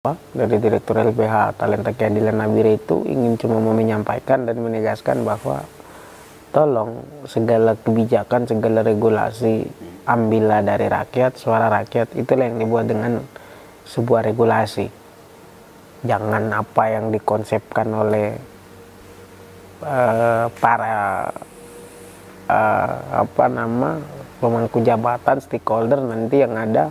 dari Direktur LBH Talenta Keadilan Nabire itu ingin cuma mau menyampaikan dan menegaskan bahwa tolong segala kebijakan, segala regulasi ambillah dari rakyat, suara rakyat. Itulah yang dibuat dengan sebuah regulasi. Jangan apa yang dikonsepkan oleh para pemangku jabatan, stakeholder, nanti yang ada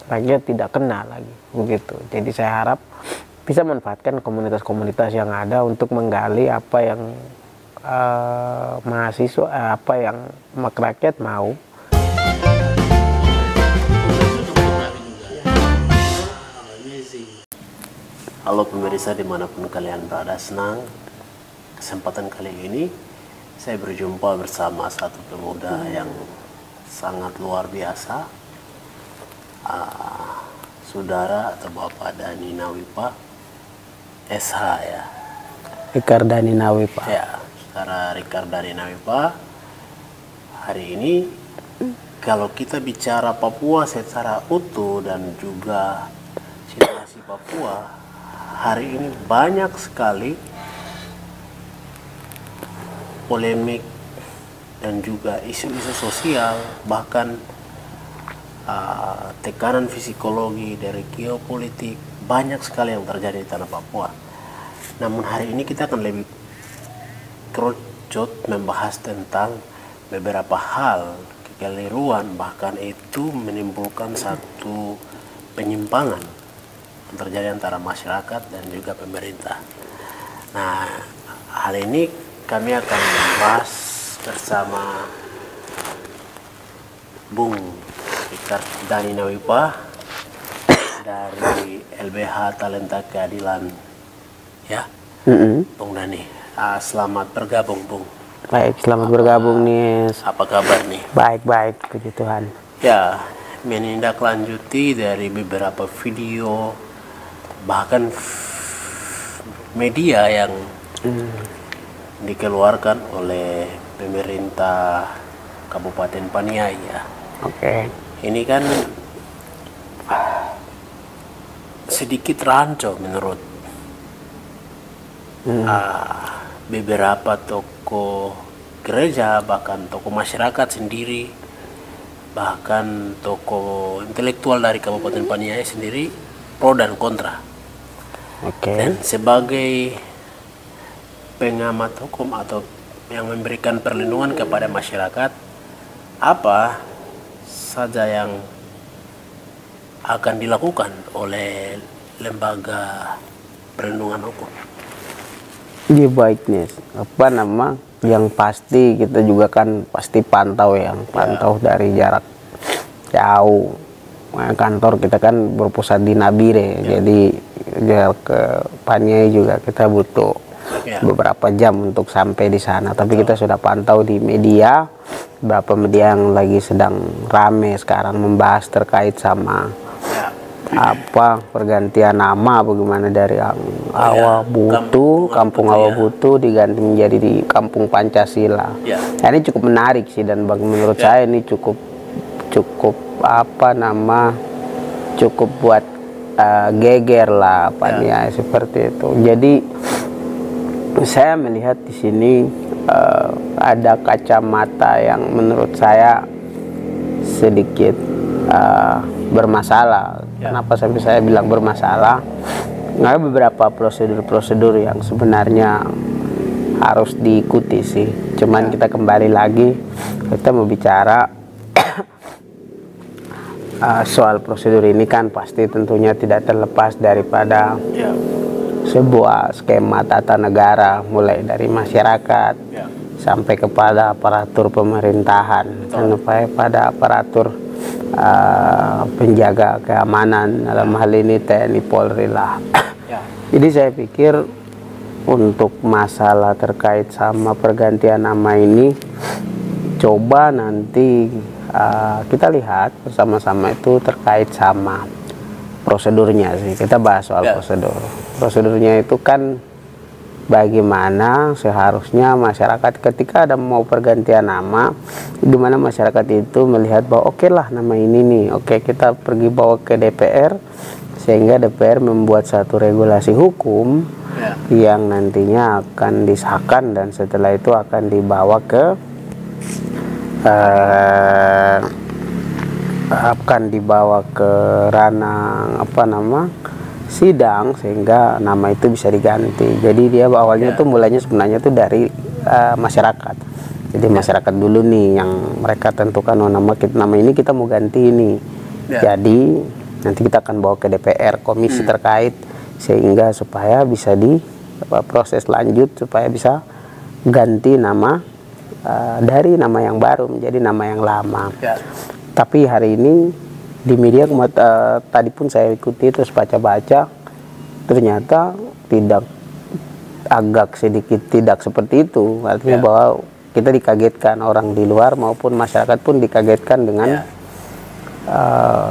rakyat tidak kena lagi begitu. Jadi saya harap bisa manfaatkan komunitas-komunitas yang ada untuk menggali apa yang mahasiswa, apa yang rakyat mau. Halo pemirsa dimanapun kalian berada, senang kesempatan kali ini saya berjumpa bersama satu pemuda yang sangat luar biasa, saudara atau Bapak Dhani Nawipa SH ya. Richard Dhani Nawipa. Ya, saudara Richard Dhani Nawipa. Hari ini kalau kita bicara Papua secara utuh dan juga situasi Papua, hari ini banyak sekali polemik dan juga isu-isu sosial, bahkan tekanan psikologi dari geopolitik, banyak sekali yang terjadi di tanah Papua. Namun hari ini kita akan lebih kerucut membahas tentang beberapa hal kekeliruan, bahkan itu menimbulkan satu penyimpangan yang terjadi antara masyarakat dan juga pemerintah. Nah, hal ini kami akan membahas bersama Bung Richard Dhani Nawipa dari LBH Talenta Keadilan ya. Bung Dhani, selamat bergabung Bung. Baik, selamat bergabung nih. Apa kabar nih? Baik-baik, puji Tuhan. Ya, menindaklanjuti dari beberapa video, bahkan media yang dikeluarkan oleh pemerintah Kabupaten Paniai ya. Oke. Ini kan sedikit rancu menurut beberapa tokoh gereja, bahkan tokoh masyarakat sendiri, bahkan tokoh intelektual dari Kabupaten Paniai sendiri, pro dan kontra. Oke. Dan sebagai pengamat hukum atau yang memberikan perlindungan kepada masyarakat, apa saja yang akan dilakukan oleh lembaga perlindungan hukum? Iya baik nih, yang pasti kita juga kan pasti pantau pantau dari jarak jauh. Kantor kita kan berpusat di Nabire, jadi jarak ke Paniai juga kita butuh beberapa jam untuk sampai di sana. Tapi kita sudah pantau di media, beberapa media yang lagi sedang rame sekarang membahas terkait sama pergantian nama, bagaimana dari Awabutu, Kampung Awabutu diganti menjadi di Kampung Pancasila. Nah, ini cukup menarik sih, dan menurut saya ini cukup cukup buat geger lah Paniai seperti itu. Jadi saya melihat di sini ada kacamata yang menurut saya sedikit bermasalah. Kenapa sampai saya bilang bermasalah? Ada beberapa prosedur-prosedur yang sebenarnya harus diikuti sih. Cuman kita kembali lagi, kita mau bicara soal prosedur ini kan pasti tentunya tidak terlepas daripada sebuah skema tata negara, mulai dari masyarakat sampai kepada aparatur pemerintahan, sampai pada aparatur penjaga keamanan, dalam hal ini TNI Polri lah. Jadi saya pikir untuk masalah terkait sama pergantian nama ini, coba nanti kita lihat bersama-sama itu terkait sama prosedurnya sih. Kita bahas soal prosedur. Prosedurnya itu kan bagaimana seharusnya masyarakat ketika ada mau pergantian nama, gimana masyarakat itu melihat bahwa oke lah nama ini nih, oke kita pergi bawa ke DPR, sehingga DPR membuat satu regulasi hukum yang nantinya akan disahkan dan setelah itu akan dibawa ke ranah sidang sehingga nama itu bisa diganti. Jadi dia awalnya tuh mulainya sebenarnya tuh dari masyarakat. Jadi masyarakat dulu nih yang mereka tentukan, oh nama ini kita mau ganti ini. Jadi nanti kita akan bawa ke DPR komisi terkait sehingga supaya bisa proses lanjut supaya bisa ganti nama dari nama yang baru menjadi nama yang lama. Tapi hari ini di media tadi pun saya ikuti terus baca-baca, ternyata agak sedikit tidak seperti itu. Artinya bahwa kita dikagetkan, orang di luar maupun masyarakat pun dikagetkan dengan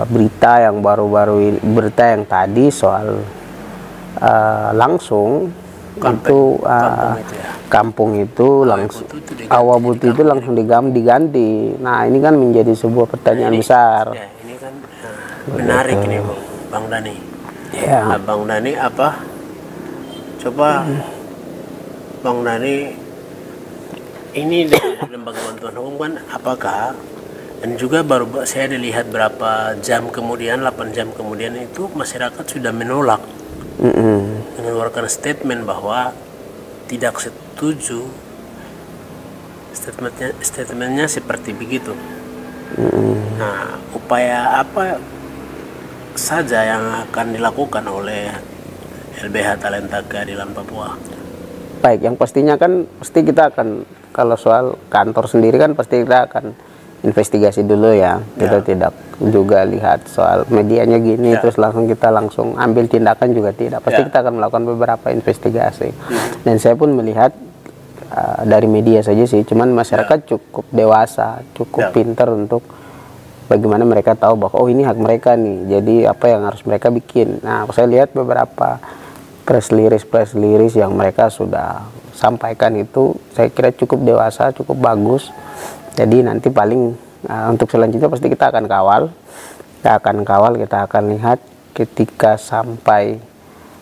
berita yang berita yang tadi soal langsung kampung itu langsung Awabutu itu langsung diganti. Nah ini kan menjadi sebuah pertanyaan besar. Ini kan menarik nih Bang Dhani. Bang Dhani coba Bang Dhani ini dari lembaga bantuan hukum kan apakah, dan juga baru saya dilihat berapa jam kemudian, 8 jam kemudian itu masyarakat sudah menolak, mengeluarkan statement bahwa tidak setuju. Statementnya seperti begitu. Nah, upaya apa saja yang akan dilakukan oleh LBH Talenta Keadilan Papua? Baik, yang pastinya kan pasti kita akan, kalau soal kantor sendiri kan pasti kita akan investigasi dulu ya. Kita tidak juga lihat soal medianya gini terus kita langsung ambil tindakan juga tidak. Pasti kita akan melakukan beberapa investigasi. Dan saya pun melihat dari media saja sih, cuman masyarakat cukup dewasa, cukup pintar untuk bagaimana mereka tahu bahwa oh ini hak mereka nih, jadi apa yang harus mereka bikin. Nah saya lihat beberapa press release yang mereka sudah sampaikan itu saya kira cukup dewasa, cukup bagus. Jadi nanti paling untuk selanjutnya pasti kita akan kawal, kita akan lihat ketika sampai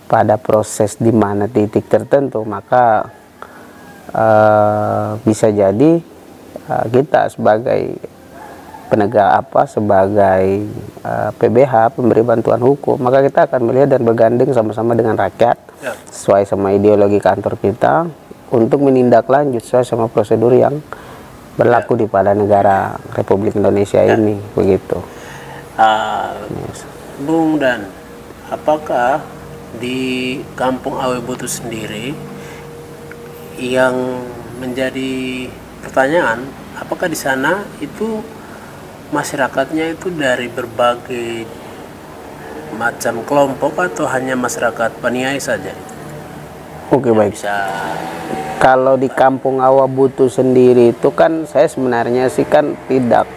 pada proses di mana titik tertentu, maka bisa jadi kita sebagai penegak sebagai PBH, pemberi bantuan hukum, maka kita akan melihat dan bergandeng sama-sama dengan rakyat sesuai sama ideologi kantor kita untuk menindaklanjut sesuai sama prosedur yang berlaku di pada negara Republik Indonesia ini, begitu. Bung Dan, apakah di Kampung Awebutu sendiri yang menjadi pertanyaan, apakah di sana itu masyarakatnya itu dari berbagai macam kelompok atau hanya masyarakat Paniai saja? Oke, baik. Kalau di Kampung Awabutu sendiri itu kan saya sebenarnya sih kan tidak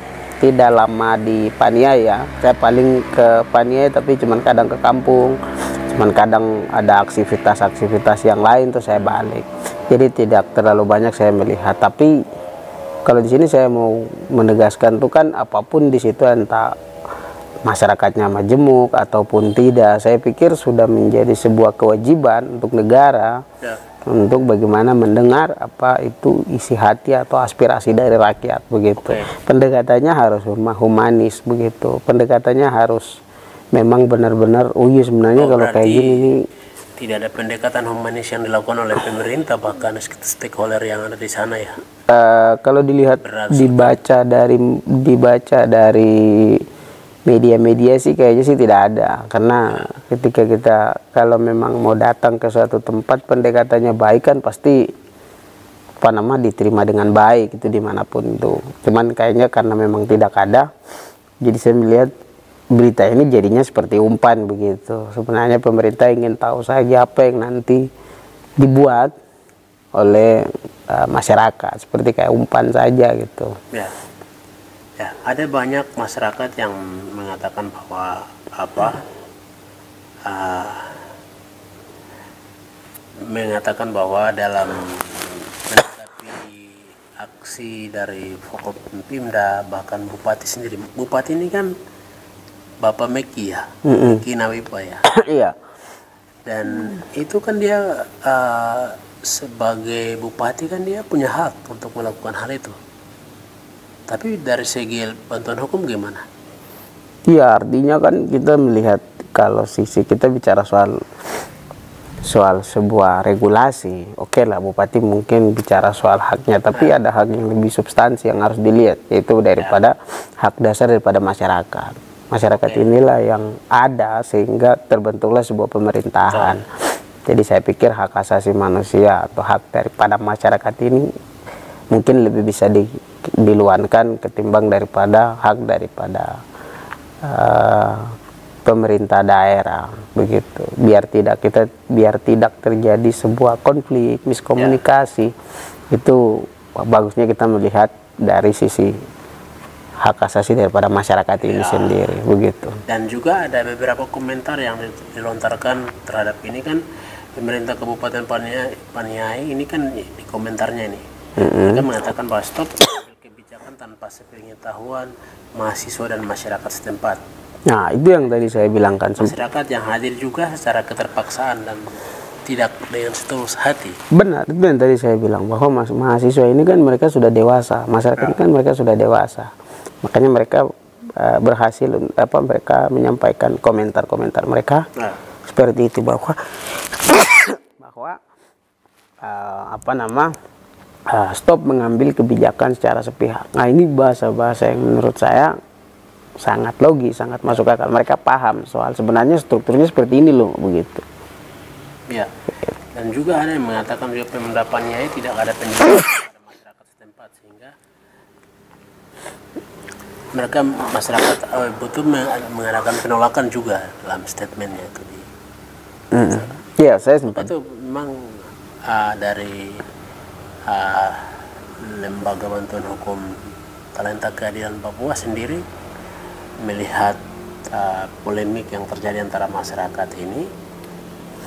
lama di Paniai ya. Saya paling ke Paniai tapi cuman kadang ke kampung, cuman kadang ada aktivitas yang lain tuh saya balik. Jadi tidak terlalu banyak saya melihat. Tapi kalau di sini saya mau menegaskan tuh kan apapun di situ entah masyarakatnya majemuk ataupun tidak, saya pikir sudah menjadi sebuah kewajiban untuk negara untuk bagaimana mendengar apa itu isi hati atau aspirasi dari rakyat, begitu. Pendekatannya harus humanis, begitu. Pendekatannya harus memang benar-benar sebenarnya kalau kayak gini nih, tidak ada pendekatan humanis yang dilakukan oleh pemerintah bahkan stakeholder yang ada di sana ya. Kalau dilihat dibaca dari media-media sih kayaknya sih tidak ada, karena ketika kita kalau memang mau datang ke suatu tempat pendekatannya baik kan pasti diterima dengan baik itu dimanapun itu. Cuman kayaknya karena memang tidak ada, jadi saya melihat berita ini jadinya seperti umpan begitu. Sebenarnya pemerintah ingin tahu saja apa yang nanti dibuat oleh masyarakat, seperti kayak umpan saja gitu. Ya, ada banyak masyarakat yang mengatakan bahwa dalam menanggapi aksi dari Forkopimda bahkan Bupati sendiri, Bupati ini kan Bapak Meki ya, Meki Nawipa ya. Iya. Dan itu kan dia sebagai bupati kan dia punya hak untuk melakukan hal itu. Tapi dari segi bantuan hukum gimana? Iya, artinya kan kita melihat kalau sisi kita bicara soal sebuah regulasi, oke lah bupati mungkin bicara soal haknya, tapi ada hak yang lebih substansi yang harus dilihat, yaitu daripada hak dasar daripada masyarakat. Masyarakat inilah yang ada sehingga terbentuklah sebuah pemerintahan. Jadi saya pikir hak asasi manusia atau hak daripada masyarakat ini mungkin lebih bisa diluankan ketimbang daripada hak daripada pemerintah daerah, begitu. Biar tidak terjadi sebuah konflik, miskomunikasi. Itu bagusnya kita melihat dari sisi hak asasi daripada masyarakat ini sendiri, begitu. Dan juga ada beberapa komentar yang dilontarkan terhadap ini kan, pemerintah Kabupaten Paniai ini kan di komentarnya ini, mereka mengatakan bahwa stop kebijakan tanpa sepengetahuan mahasiswa dan masyarakat setempat. Nah, itu yang tadi saya bilangkan. Masyarakat yang hadir juga secara keterpaksaan dan tidak dengan setulus hati. Benar, itu yang tadi saya bilang bahwa mahasiswa ini kan mereka sudah dewasa, masyarakat ini kan mereka sudah dewasa, makanya mereka berhasil mereka menyampaikan komentar-komentar mereka seperti itu bahwa stop mengambil kebijakan secara sepihak. Nah, ini bahasa-bahasa yang menurut saya sangat logis, sangat masuk akal. Mereka paham soal sebenarnya strukturnya seperti ini loh, begitu. Ya. Dan juga ada yang mengatakan juga pendapannya tidak ada penjelasan pada masyarakat setempat, sehingga mereka masyarakat butuh mengadakan penolakan juga dalam statementnya itu. Ya, saya sempat. Itu memang dari Lembaga Bantuan Hukum Talenta Keadilan Papua sendiri melihat polemik yang terjadi antara masyarakat ini,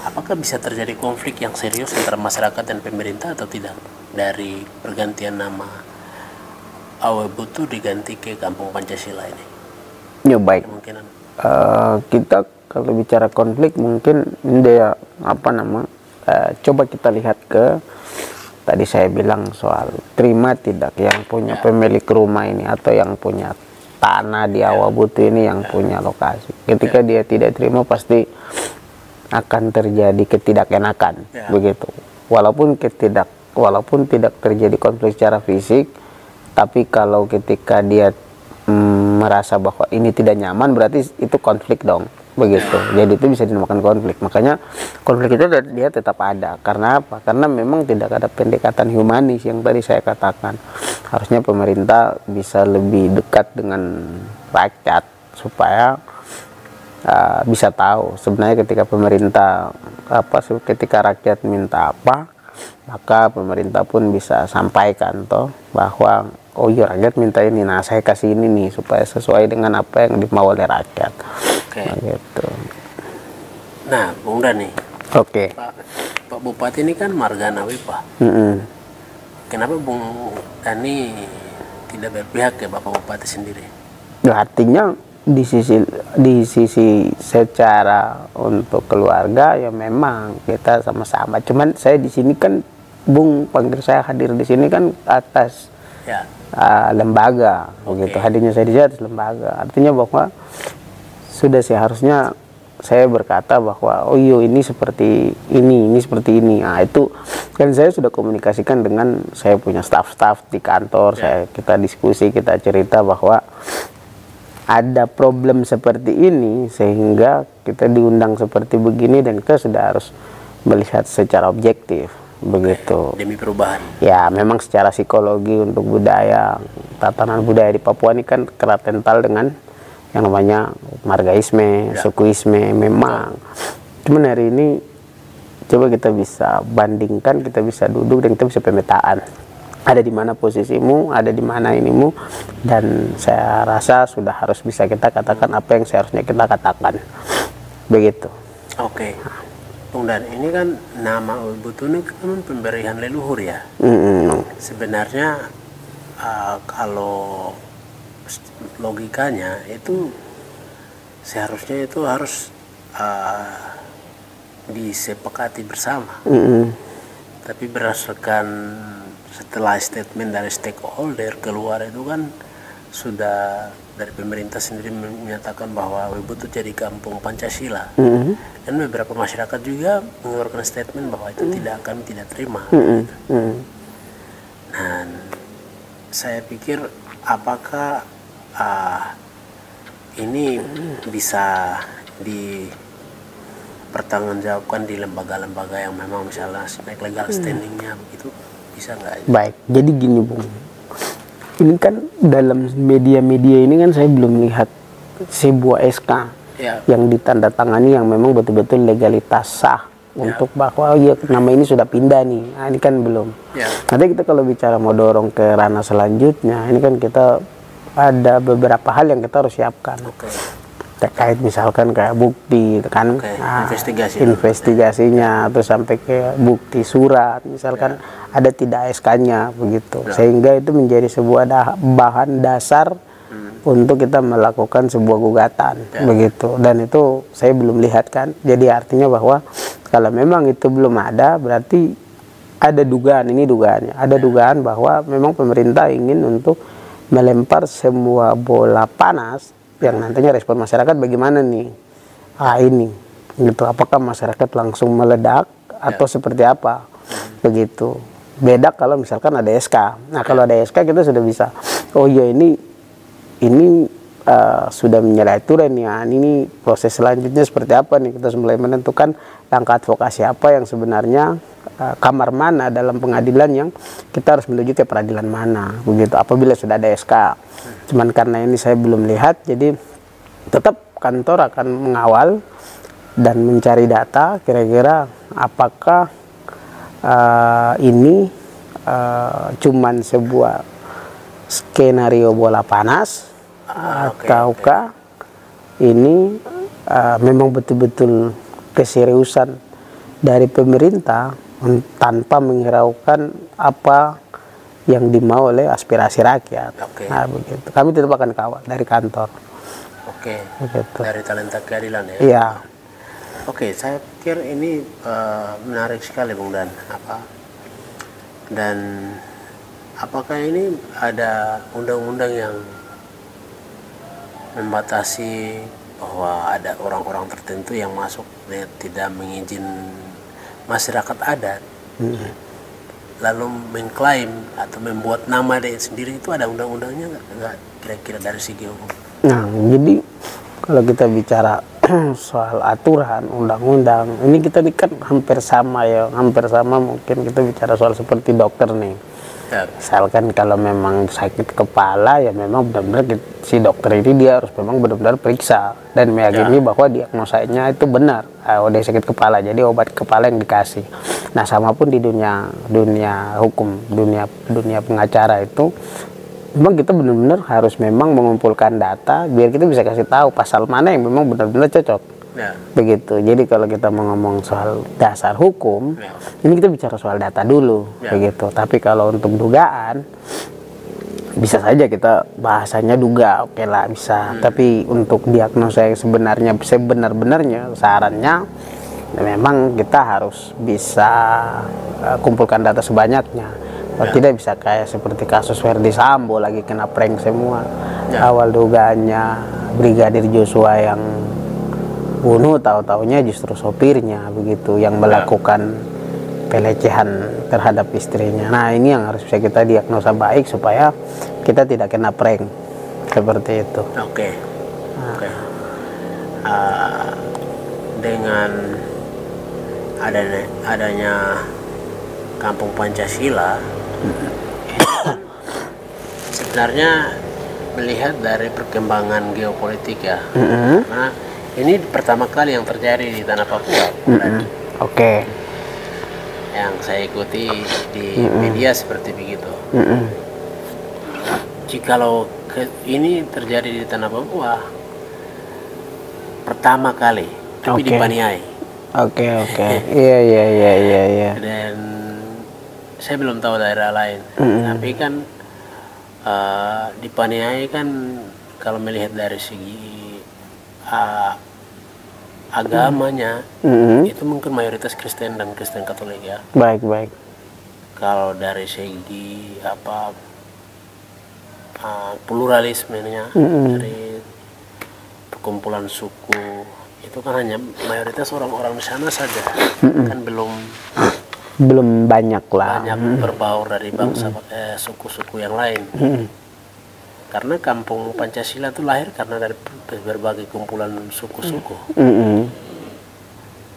apakah bisa terjadi konflik yang serius antara masyarakat dan pemerintah atau tidak dari pergantian nama Awe Butu diganti ke Kampung Pancasila ini? Ya, baik. Kemungkinan kita kalau bicara konflik mungkin dia coba kita lihat ke tadi saya bilang soal terima tidak yang punya pemilik rumah ini atau yang punya tanah di Awe Butu ini yang punya lokasi. Ketika dia tidak terima pasti akan terjadi ketidakenakan, begitu. Walaupun tidak terjadi konflik secara fisik, tapi kalau ketika dia merasa bahwa ini tidak nyaman, berarti itu konflik dong, begitu. Jadi itu bisa dinamakan konflik. Makanya konflik itu dia tetap ada. Karena apa? Karena memang tidak ada pendekatan humanis yang tadi saya katakan. Harusnya pemerintah bisa lebih dekat dengan rakyat supaya bisa tahu sebenarnya ketika ketika rakyat minta apa, maka pemerintah pun bisa sampaikan bahwa oh iya rakyat minta ini, nah saya kasih ini nih supaya sesuai dengan apa yang dimau oleh rakyat. Nah, gitu. Nah, Bung Dani. Pak Bupati ini kan marga Nawipa. Kenapa Bung Dani tidak berpihak ke Bapak Bupati sendiri? Ya, artinya di sisi secara untuk keluarga ya memang kita sama-sama. Cuman saya di sini kan Bung panggil saya hadir di sini kan atas lembaga, begitu. Hadirnya saya di sini atas lembaga. Artinya bahwa sudah seharusnya saya berkata bahwa oh iya ini seperti ini seperti ini. Nah, itu kan saya sudah komunikasikan dengan saya punya staff di kantor. Kita diskusi, kita cerita bahwa ada problem seperti ini sehingga kita diundang seperti begini dan kita sudah harus melihat secara objektif, begitu. Demi perubahan. Ya, memang secara psikologi untuk budaya, tatanan budaya di Papua ini kan erat kental dengan yang namanya margaisme, sukuisme memang. Cuman hari ini coba kita bisa bandingkan, kita bisa duduk dan kita bisa pemetaan. Ada di mana posisimu, ada di mana inimu, dan saya rasa sudah harus bisa kita katakan apa yang seharusnya kita katakan. Begitu. Oke. Bung Dan, ini kan nama Awe Butu ini kan pemberian leluhur ya. Sebenarnya kalau logikanya itu seharusnya itu harus disepakati bersama. Tapi berdasarkan setelah statement dari stakeholder keluar itu kan sudah dari pemerintah sendiri menyatakan bahwa Wibu itu jadi kampung Pancasila. Dan beberapa masyarakat juga mengeluarkan statement bahwa itu kami tidak terima. Dan saya pikir apakah ini bisa dipertanggungjawabkan di lembaga-lembaga yang memang misalnya legal standingnya begitu, bisa nggak? Baik, jadi gini Bung, ini kan dalam media-media ini kan saya belum lihat sebuah SK yang ditandatangani yang memang betul-betul legalitas sah untuk bahwa ya nama ini sudah pindah nih. Nah, ini kan belum. Nanti kita kalau bicara mau dorong ke ranah selanjutnya, ini kan kita ada beberapa hal yang kita harus siapkan. Terkait misalkan kayak bukti kan, investigasinya terus sampai ke bukti surat misalkan ada tidak SK-nya begitu, sehingga itu menjadi sebuah bahan dasar untuk kita melakukan sebuah gugatan begitu. Dan itu saya belum lihat kan, jadi artinya bahwa kalau memang itu belum ada, berarti ada dugaan, ini dugaannya ada dugaan bahwa memang pemerintah ingin untuk melempar semua bola panas yang nantinya respon masyarakat bagaimana nih, ini gitu, apakah masyarakat langsung meledak atau seperti apa begitu. Beda kalau misalkan ada SK. Nah kalau ada SK kita sudah bisa, oh iya ini sudah menyalahi aturan ya, ini proses selanjutnya seperti apa nih, kita mulai menentukan langkah advokasi apa yang sebenarnya kamar mana dalam pengadilan yang kita harus menuju ke peradilan mana begitu apabila sudah ada SK. Cuman karena ini saya belum lihat, jadi tetap kantor akan mengawal dan mencari data kira-kira apakah ini cuman sebuah skenario bola panas ataukah ini memang betul-betul keseriusan dari pemerintah tanpa menghiraukan apa yang dimau oleh aspirasi rakyat. Nah begitu, kami tetap akan kawal dari kantor. Begitu. Dari Talenta Keadilan ya. Iya. Saya pikir ini menarik sekali Bung Dan. Dan apakah ini ada undang-undang yang membatasi bahwa ada orang-orang tertentu yang masuk tidak mengizinkan masyarakat adat, lalu mengklaim atau membuat nama dia sendiri, itu ada undang-undangnya nggak kira-kira dari segi hukum? Nah, jadi kalau kita bicara soal aturan, undang-undang, ini kita kan hampir sama ya, mungkin kita bicara soal seperti dokter nih. Misalkan kalau memang sakit kepala ya memang benar-benar si dokter ini dia harus memang benar-benar periksa dan meyakini bahwa diagnosanya itu benar. Udah sakit kepala, jadi obat kepala yang dikasih. Nah, sama pun di dunia hukum, dunia pengacara itu memang kita benar-benar harus memang mengumpulkan data biar kita bisa kasih tahu pasal mana yang memang benar-benar cocok. Begitu. Jadi kalau kita mau ngomong soal dasar hukum, ini kita bicara soal data dulu, begitu. Tapi kalau untuk dugaan, bisa saja kita bahasanya duga, oke lah bisa. Tapi untuk diagnosa yang sebenarnya sebenar-benarnya, sarannya memang kita harus bisa kumpulkan data sebanyaknya. Kalau tidak bisa kayak seperti kasus Verdi Sambo lagi kena prank semua. Awal dugaannya Brigadir Joshua yang bunuh, tahu-taunya justru sopirnya begitu yang melakukan pelecehan terhadap istrinya. Nah, ini yang harus bisa kita diagnosa baik supaya kita tidak kena prank seperti itu. Dengan adanya Kampung Pancasila, sebenarnya melihat dari perkembangan geopolitik ya, karena ini pertama kali yang terjadi di tanah Papua. Yang saya ikuti di media seperti begitu. Jikalau ini terjadi di tanah Papua pertama kali, tapi di Paniai. Iya. Dan saya belum tahu daerah lain. Tapi kan di Paniai kan kalau melihat dari segi agamanya itu mungkin mayoritas Kristen dan Kristen Katolik ya. Baik, baik. Kalau dari segi apa pluralismenya dari perkumpulan suku itu kan hanya mayoritas orang-orang di sana saja, kan belum banyak lah. Banyak berbaur dari bangsa suku-suku yang lain. Karena kampung Pancasila itu lahir karena dari berbagai kumpulan suku-suku.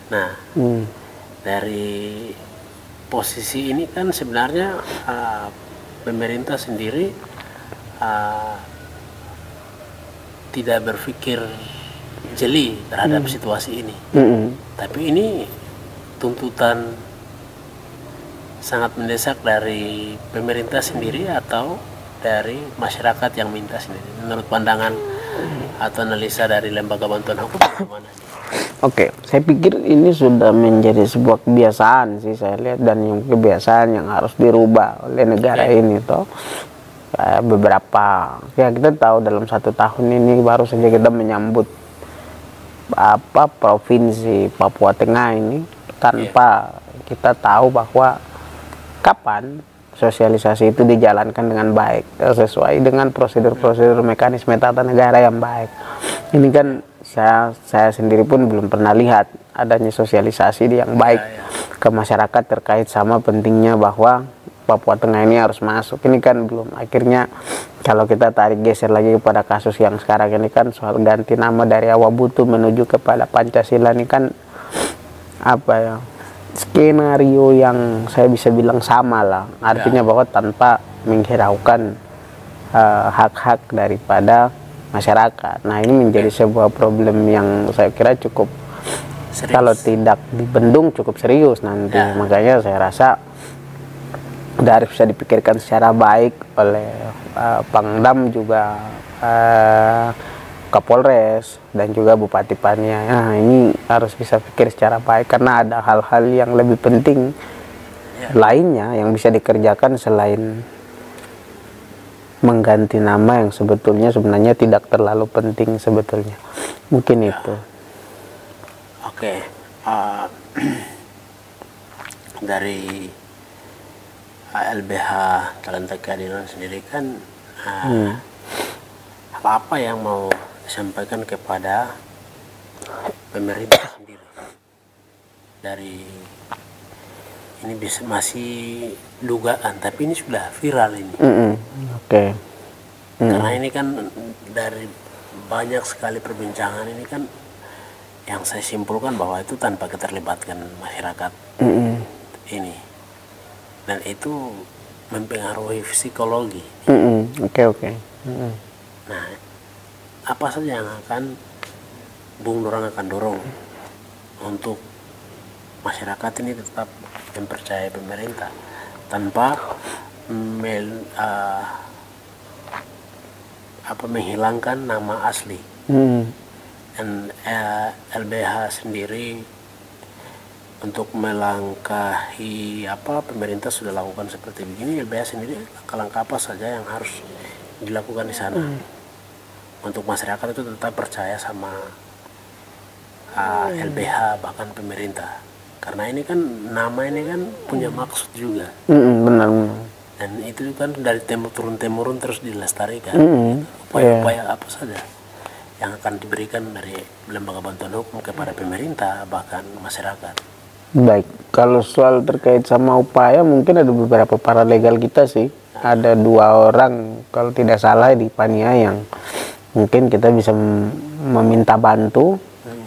Nah, dari posisi ini kan sebenarnya pemerintah sendiri tidak berpikir jeli terhadap situasi ini. Tapi ini tuntutan sangat mendesak dari pemerintah sendiri atau dari masyarakat yang minta sendiri. Menurut pandangan atau analisa dari lembaga bantuan hukum bagaimana? Oke, saya pikir ini sudah menjadi sebuah kebiasaan sih saya lihat, dan yang kebiasaan yang harus dirubah oleh negara ini toh. Beberapa ya kita tahu dalam 1 tahun ini baru saja kita menyambut provinsi Papua Tengah ini tanpa kita tahu bahwa kapan sosialisasi itu dijalankan dengan baik sesuai dengan prosedur-prosedur mekanisme tata negara yang baik. Ini kan saya sendiri pun belum pernah lihat adanya sosialisasi yang baik ke masyarakat terkait sama pentingnya bahwa Papua Tengah ini harus masuk. Ini kan belum. Akhirnya kalau kita tarik geser lagi kepada kasus yang sekarang ini kan soal ganti nama dari Awabutu menuju kepada Pancasila, ini kan apa ya, skenario yang saya bisa bilang sama lah, artinya bahwa tanpa menghiraukan hak-hak daripada masyarakat. Nah, ini menjadi sebuah problem yang saya kira cukup serius. Kalau tidak dibendung cukup serius nanti. Makanya saya rasa harus bisa dipikirkan secara baik oleh Pangdam juga Kapolres dan juga Bupati Pania. Nah, ini harus bisa pikir secara baik karena ada hal-hal yang lebih penting lainnya yang bisa dikerjakan selain mengganti nama yang sebenarnya tidak terlalu penting sebetulnya. Mungkin itu. Oke. Dari LBH Talenta Keadilan sendiri kan apa yang mau disampaikan kepada pemerintah sendiri dari ini masih dugaan, tapi ini sudah viral ini. Karena ini kan dari banyak sekali perbincangan ini kan yang saya simpulkan bahwa itu tanpa keterlibatan masyarakat ini, dan itu mempengaruhi psikologi. Nah, apa saja yang akan Bung Dorang akan dorong untuk masyarakat ini tetap mempercayai pemerintah tanpa menghilangkan nama asli. Dan LBH sendiri untuk melangkahi pemerintah sudah lakukan seperti begini, LBH sendiri langkah-langkah apa saja yang harus dilakukan di sana untuk masyarakat itu tetap percaya sama LBH bahkan pemerintah, karena ini kan nama ini kan punya maksud juga. Benar. Dan itu kan dari turun temurun terus dilestarikan. Upaya-upaya apa saja yang akan diberikan dari lembaga bantuan hukum kepada pemerintah bahkan masyarakat. Baik, kalau soal terkait sama upaya mungkin ada beberapa paralegal kita sih. Ada 2 orang kalau tidak salah di Pania yang mungkin kita bisa meminta bantu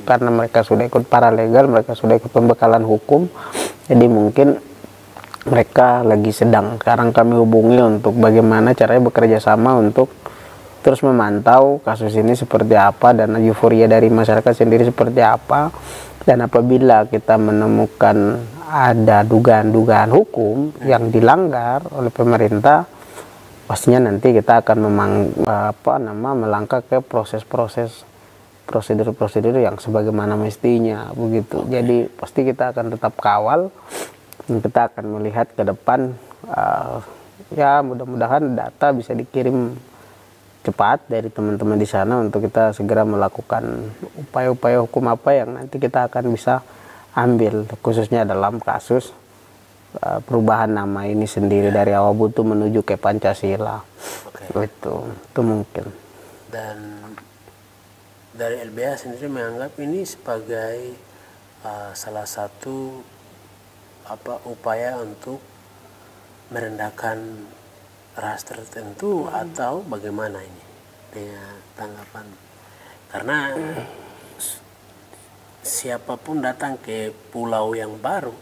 karena mereka sudah ikut paralegal, mereka sudah ikut pembekalan hukum. Jadi mungkin mereka lagi sedang sekarang kami hubungi untuk bagaimana caranya bekerja sama untuk terus memantau kasus ini seperti apa dan euforia dari masyarakat sendiri seperti apa. Dan apabila kita menemukan ada dugaan-dugaan hukum yang dilanggar oleh pemerintah, pastinya nanti kita akan melangkah ke prosedur-prosedur yang sebagaimana mestinya begitu. Jadi pasti kita akan tetap kawal, kita akan melihat ke depan. Ya mudah-mudahan data bisa dikirim cepat dari teman-teman di sana untuk kita segera melakukan upaya-upaya hukum apa yang nanti kita akan bisa ambil, khususnya dalam kasus perubahan nama ini sendiri dari Awabutu menuju ke Pancasila. Itu mungkin. Dan dari LBH sendiri menganggap ini sebagai salah satu upaya untuk merendahkan ras tertentu atau bagaimana ini dengan tanggapan? Karena siapapun datang ke pulau yang baru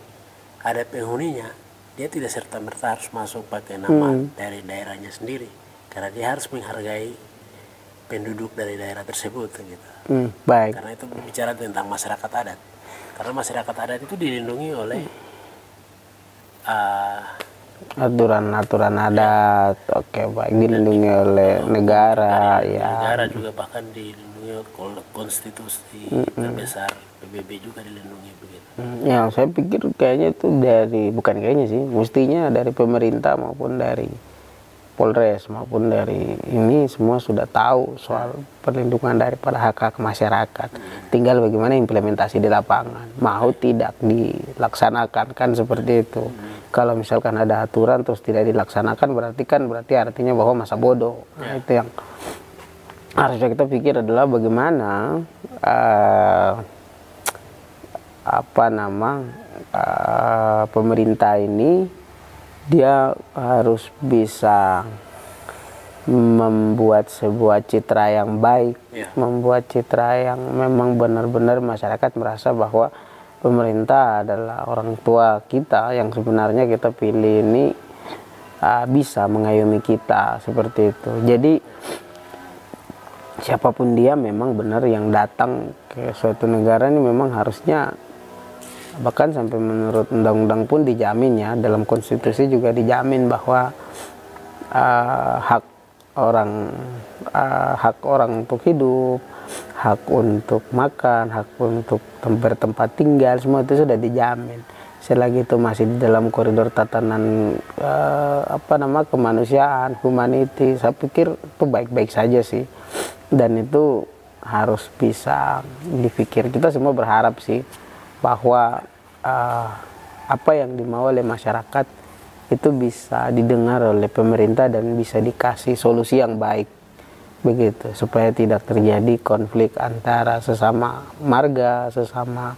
ada penghuninya, dia tidak serta-merta harus masuk pakai nama dari daerahnya sendiri, karena dia harus menghargai penduduk dari daerah tersebut gitu. Baik. Karena itu bicara tentang masyarakat adat, karena masyarakat adat itu dilindungi oleh aturan-aturan adat. Oke, baik, dilindungi oleh negara, ya. Negara juga bahkan dilindungi oleh konstitusi terbesar PBB juga dilindungi begitu. Ya, saya pikir kayaknya itu bukan kayaknya sih, mestinya dari pemerintah maupun dari Polres maupun dari ini semua sudah tahu soal perlindungan daripada hak-hak masyarakat. Tinggal bagaimana implementasi di lapangan, mau tidak dilaksanakan, kan seperti itu. Kalau misalkan ada aturan terus tidak dilaksanakan, berarti artinya bahwa masa bodoh. Nah, itu yang harusnya kita pikir adalah bagaimana pemerintah ini dia harus bisa membuat sebuah citra yang baik, membuat citra yang memang benar-benar masyarakat merasa bahwa pemerintah adalah orang tua kita yang sebenarnya kita pilih ini bisa mengayomi kita, seperti itu. Jadi siapapun dia memang benar yang datang ke suatu negara ini memang harusnya, bahkan sampai menurut undang-undang pun dijamin ya, dalam konstitusi juga dijamin bahwa hak orang untuk hidup, hak untuk makan, hak untuk bertempat tinggal, semua itu sudah dijamin. Selagi itu masih di dalam koridor tatanan kemanusiaan, humanity, saya pikir itu baik-baik saja sih. Dan itu harus bisa dipikir. Kita semua berharap sih bahwa apa yang dimau oleh masyarakat itu bisa didengar oleh pemerintah dan bisa dikasih solusi yang baik, begitu, supaya tidak terjadi konflik antara sesama marga, sesama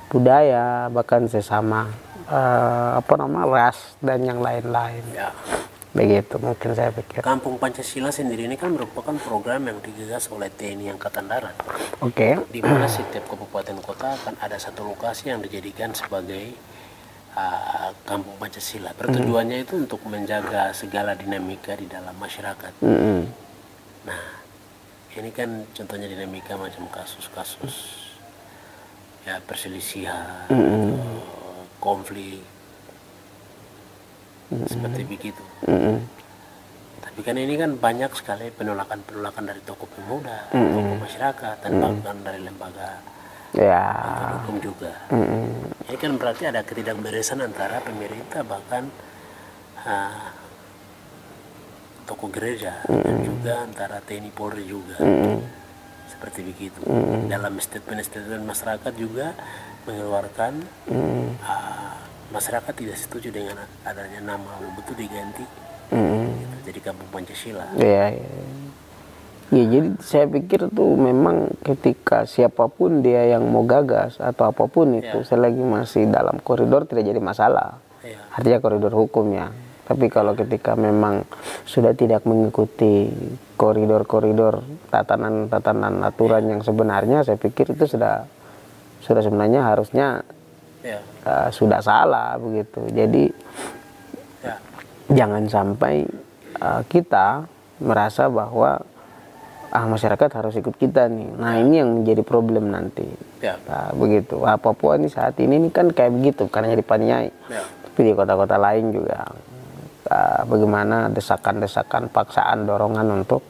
budaya, bahkan sesama ras dan yang lain-lain. Begitu mungkin saya pikir. Kampung Pancasila sendiri ini kan merupakan program yang digagas oleh TNI Angkatan Darat. Di mana setiap kabupaten kota akan ada satu lokasi yang dijadikan sebagai Kampung Pancasila. Pertujuannya itu untuk menjaga segala dinamika di dalam masyarakat. Nah, ini kan contohnya dinamika macam kasus-kasus ya perselisihan, konflik. Seperti begitu. Tapi kan ini kan banyak sekali penolakan dari tokoh pemuda, tokoh masyarakat, dan bahkan dari lembaga hukum juga. Ini kan berarti ada ketidakberesan antara pemerintah, bahkan tokoh gereja, dan juga antara TNI Polri juga. Seperti begitu. Dalam statement masyarakat juga mengeluarkan masyarakat tidak setuju dengan adanya nama Awabutu diganti gitu, jadi Kampung Pancasila. Ya, jadi saya pikir tuh memang ketika siapapun dia yang mau gagas atau apapun itu, selagi masih dalam koridor tidak jadi masalah. Artinya koridor hukumnya. Tapi kalau ketika memang sudah tidak mengikuti koridor-koridor tatanan aturan yang sebenarnya, saya pikir itu sudah sebenarnya harusnya sudah salah, begitu. Jadi jangan sampai kita merasa bahwa masyarakat harus ikut kita nih. Nah, ini yang menjadi problem nanti. Nah, begitu. Papua ini saat ini kan kayak begitu karena di Paniai. Tapi di kota-kota lain juga bagaimana desakan-desakan, paksaan, dorongan untuk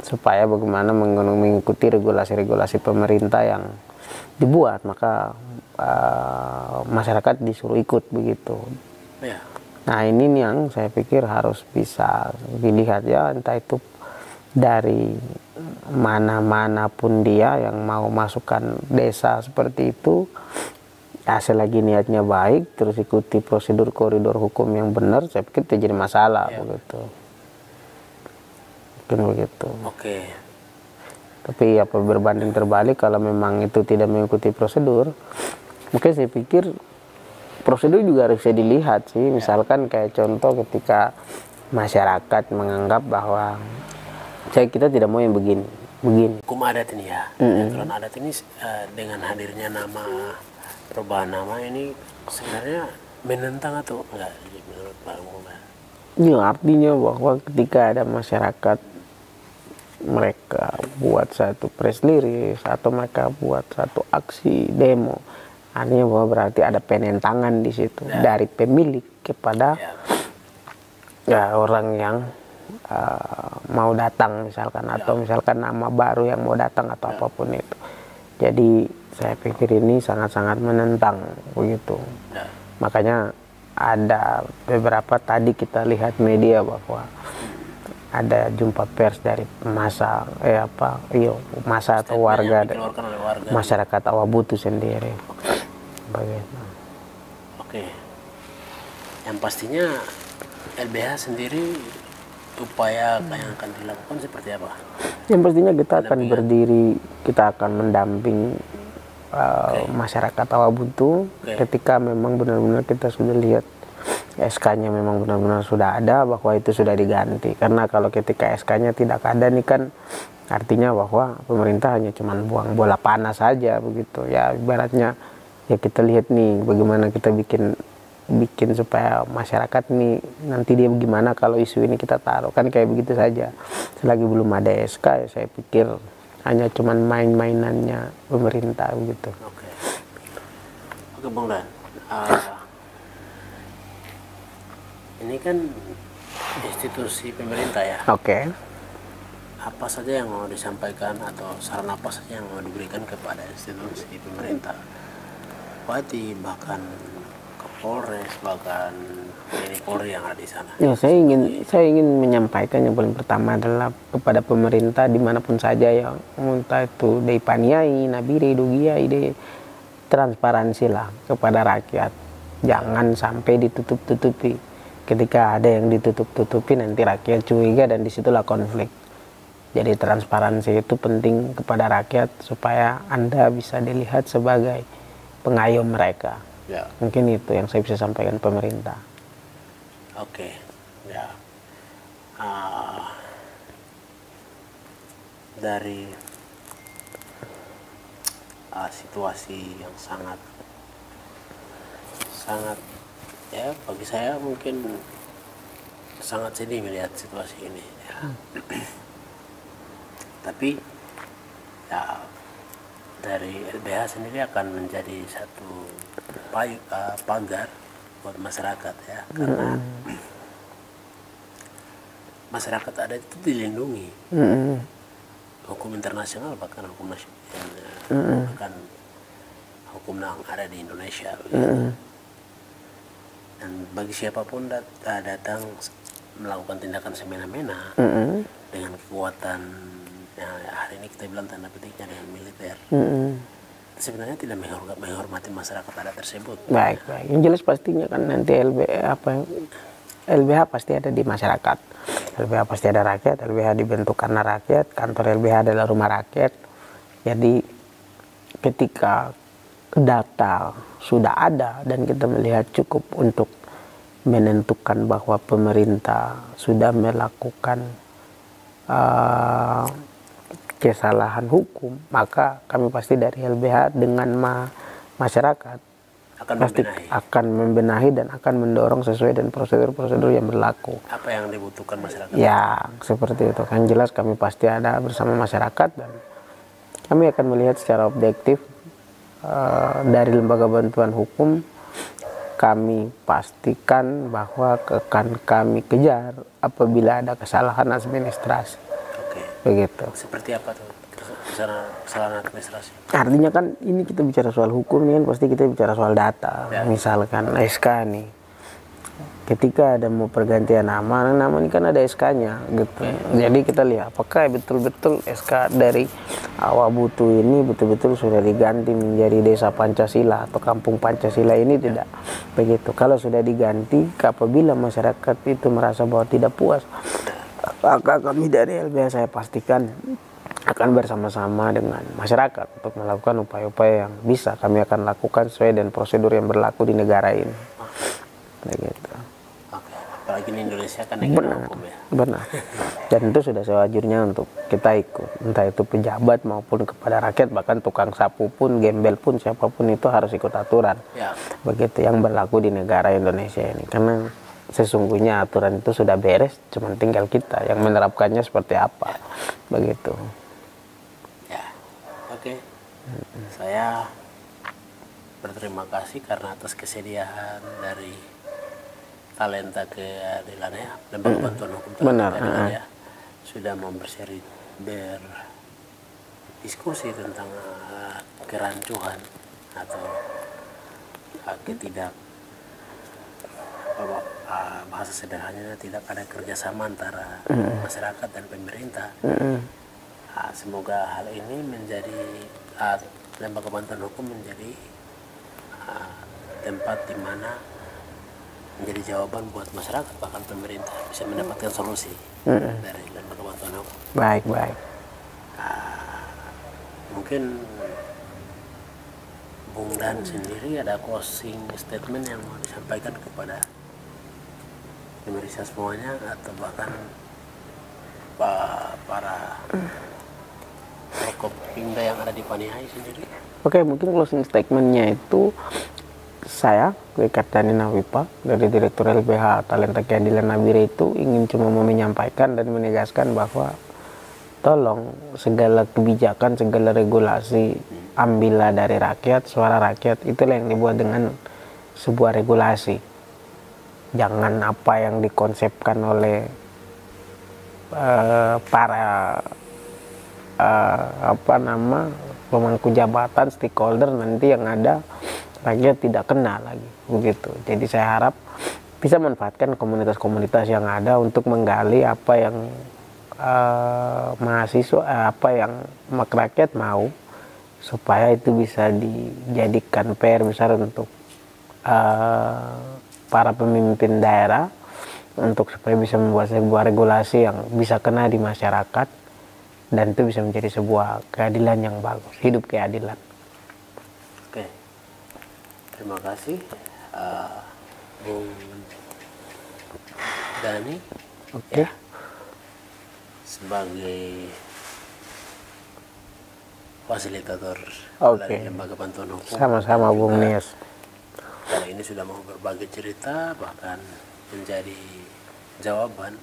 supaya bagaimana mengikuti regulasi-regulasi pemerintah yang dibuat, maka masyarakat disuruh ikut, begitu. Nah, ini yang saya pikir harus bisa dilihat ya, entah itu dari mana-mana pun dia yang mau masukkan desa seperti itu, ya selagi niatnya baik terus ikuti prosedur koridor hukum yang benar, saya pikir tidak jadi masalah. Begitu mungkin begitu. Oke. Tapi apa berbanding terbalik kalau memang itu tidak mengikuti prosedur, mungkin saya pikir prosedur juga harus bisa dilihat sih. Misalkan kayak contoh ketika masyarakat menganggap bahwa kita tidak mau yang begini. Hukum adat ini ya, aturan adat ini dengan hadirnya nama, perubahan nama ini sebenarnya menentang atau enggak menurut Pak Umar? Ya, artinya bahwa ketika ada masyarakat, mereka buat satu press release atau mereka buat satu aksi demo, artinya bahwa berarti ada penentangan di situ dari pemilik kepada orang yang mau datang misalkan, atau misalkan nama baru yang mau datang atau apapun itu. Jadi saya pikir ini sangat-sangat menentang begitu. Makanya ada beberapa tadi kita lihat media bahwa ada jumpa pers dari masa atau warga masyarakat Awabutu sendiri. Oke. Yang pastinya LBH sendiri upaya yang akan dilakukan seperti apa? Yang pastinya kita akan berdiri, kita akan mendamping masyarakat Awabutu ketika memang benar-benar kita sudah lihat SK-nya memang benar-benar sudah ada, bahwa itu sudah diganti. Karena kalau ketika SK-nya tidak ada nih kan artinya bahwa pemerintah hanya cuma buang bola panas saja begitu ya, ibaratnya ya. Kita lihat nih bagaimana kita bikin supaya masyarakat nih nanti dia bagaimana kalau isu ini kita taruh, kan kayak begitu saja. Selagi belum ada SK ya saya pikir hanya cuman main-mainannya pemerintah begitu. Oke Bung Dan, ini kan institusi pemerintah ya. Apa saja yang mau disampaikan atau saran apa saja yang mau diberikan kepada institusi pemerintah, Bupati, bahkan Kapolres, bahkan TNI Polri yang ada di sana? Ya, saya ingin menyampaikan yang paling pertama adalah kepada pemerintah dimanapun saja ya, entah itu dari Paniai, Nabire, Dogiai, transparansi lah kepada rakyat. Jangan sampai ditutup-tutupi. Ketika ada yang ditutup-tutupi nanti rakyat curiga dan disitulah konflik. Jadi transparansi itu penting kepada rakyat supaya Anda bisa dilihat sebagai pengayom mereka. Mungkin itu yang saya bisa sampaikan pemerintah. Dari situasi yang sangat ya bagi saya mungkin sangat sedih melihat situasi ini ya. Tapi ya dari LBH sendiri akan menjadi satu pagar buat masyarakat ya, karena masyarakat adat itu dilindungi hukum internasional, bahkan hukum nasional, bahkan hukum yang ada di Indonesia. Dan bagi siapapun datang melakukan tindakan semena-mena dengan kekuatan hari ini kita bilang tanda petiknya dengan militer, sebenarnya tidak menghormati masyarakat adat tersebut. Baik. Yang jelas pastinya kan nanti LBH pasti ada di masyarakat. LBH pasti ada rakyat. LBH dibentuk karena rakyat. Kantor LBH adalah rumah rakyat. Jadi ketika data sudah ada dan kita melihat cukup untuk menentukan bahwa pemerintah sudah melakukan kesalahan hukum, maka kami pasti dari LBH dengan masyarakat akan membenahi dan akan mendorong sesuai dengan prosedur-prosedur yang berlaku. Apa yang dibutuhkan masyarakat? Ya, seperti itu. Kan jelas kami pasti ada bersama masyarakat dan kami akan melihat secara objektif dari lembaga bantuan hukum. Kami pastikan bahwa akan kami kejar apabila ada kesalahan administrasi. Begitu. Seperti apa tuh kesalahan administrasi? Artinya kan ini kita bicara soal hukum, ini kan pasti kita bicara soal data. Misalkan SK nih, ketika ada mau pergantian nama ini kan ada SK-nya gitu. Jadi kita lihat apakah betul-betul SK dari Awabutu ini betul-betul sudah diganti menjadi Desa Pancasila atau Kampung Pancasila ini tidak begitu. Kalau sudah diganti, apabila masyarakat itu merasa bahwa tidak puas, maka kami dari LBH saya pastikan akan bersama-sama dengan masyarakat untuk melakukan upaya-upaya yang bisa kami akan lakukan sesuai dengan prosedur yang berlaku di negara ini. Begitu. Apalagi di Indonesia kan negara hukum ya. Benar. Dan itu sudah sewajarnya untuk kita ikut, entah itu pejabat maupun kepada rakyat, bahkan tukang sapu pun, gembel pun, siapapun itu harus ikut aturan. Ya. Begitu yang berlaku di negara Indonesia ini. Karena sesungguhnya aturan itu sudah beres, cuma tinggal kita yang menerapkannya seperti apa. Begitu. Ya. Oke. Saya berterima kasih karena atas kesediaan dari Talenta Keadilan ya, Lembaga Bantuan Hukum Talenta Keadilan ya, sudah mau berdiskusi tentang kerancuan atau bahasa sederhananya tidak ada kerjasama antara masyarakat dan pemerintah. Semoga hal ini menjadi Lembaga Bantuan Hukum menjadi tempat di mana menjadi jawaban buat masyarakat, bahkan pemerintah bisa mendapatkan solusi dari Lembaga Bantuan Hukum. Baik. Mungkin Bung Dan sendiri ada closing statement yang mau disampaikan kepada pemirsa semuanya atau bahkan para Forkopimda yang ada di Paniai sendiri? Oke, mungkin closing statementnya itu saya, Wekardani Nawipa dari Direktur LBH Talenta Keadilan Nabire itu ingin cuma menyampaikan dan menegaskan bahwa tolong segala kebijakan, segala regulasi ambillah dari rakyat, suara rakyat, itulah yang dibuat dengan sebuah regulasi. Jangan apa yang dikonsepkan oleh para pemangku jabatan, stakeholder, nanti yang ada rakyat tidak kena lagi begitu. Jadi saya harap bisa manfaatkan komunitas-komunitas yang ada untuk menggali apa yang mahasiswa, apa yang rakyat mau, supaya itu bisa dijadikan PR besar untuk para pemimpin daerah, untuk supaya bisa membuat sebuah regulasi yang bisa kena di masyarakat, dan itu bisa menjadi sebuah keadilan yang bagus, hidup keadilan. Oke, terima kasih Bung Dani. Oke. Ya, sebagai fasilitator dari Lembaga Bantuan Hukum. Sama-sama Bung Nias. Kali ini sudah mau berbagi cerita, bahkan menjadi jawaban.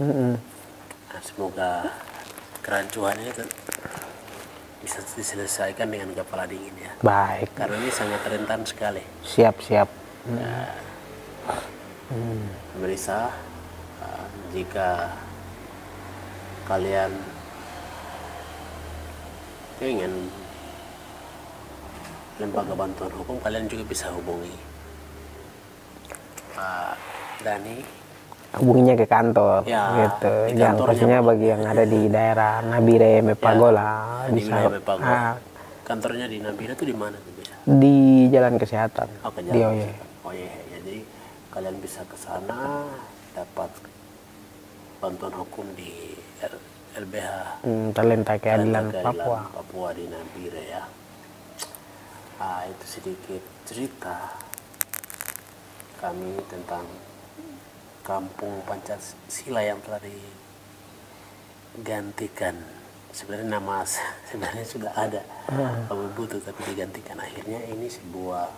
Nah, semoga kerancuan ini bisa diselesaikan dengan kepala dingin ya. Baik. Karena ini sangat rentan sekali. Siap. Pemirsa, jika kalian ingin Lembaga Bantuan Hukum, kalian juga bisa hubungi Pak Dani. Hubunginya ke kantor, ya, gitu. Yang pastinya bagi yang ada di daerah Nabire, Mepagola, ya, bisa. Kantornya di Nabire itu di mana tuh bisa? Di Jalan Kesehatan. Di Oye. Jadi kalian bisa ke sana dapat bantuan hukum di LBH Talenta Keadilan Papua di Nabire ya. Itu sedikit cerita kami tentang Kampung Pancasila yang telah digantikan. Sebenarnya nama sebenarnya sudah ada Awabutu, tapi digantikan. Akhirnya ini sebuah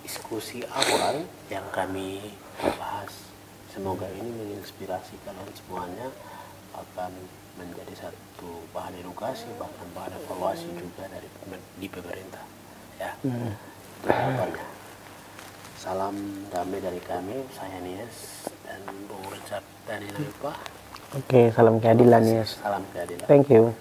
diskusi awal yang kami bahas. Semoga ini menginspirasi kalian semuanya, akan menjadi satu bahan edukasi, bahkan bahan evaluasi juga di pemerintah ya. Harapannya. Salam damai dari kami, saya Nias dan Bung Richard Dani Nawipa. Oke, salam keadilan Nias. Salam keadilan. Thank you.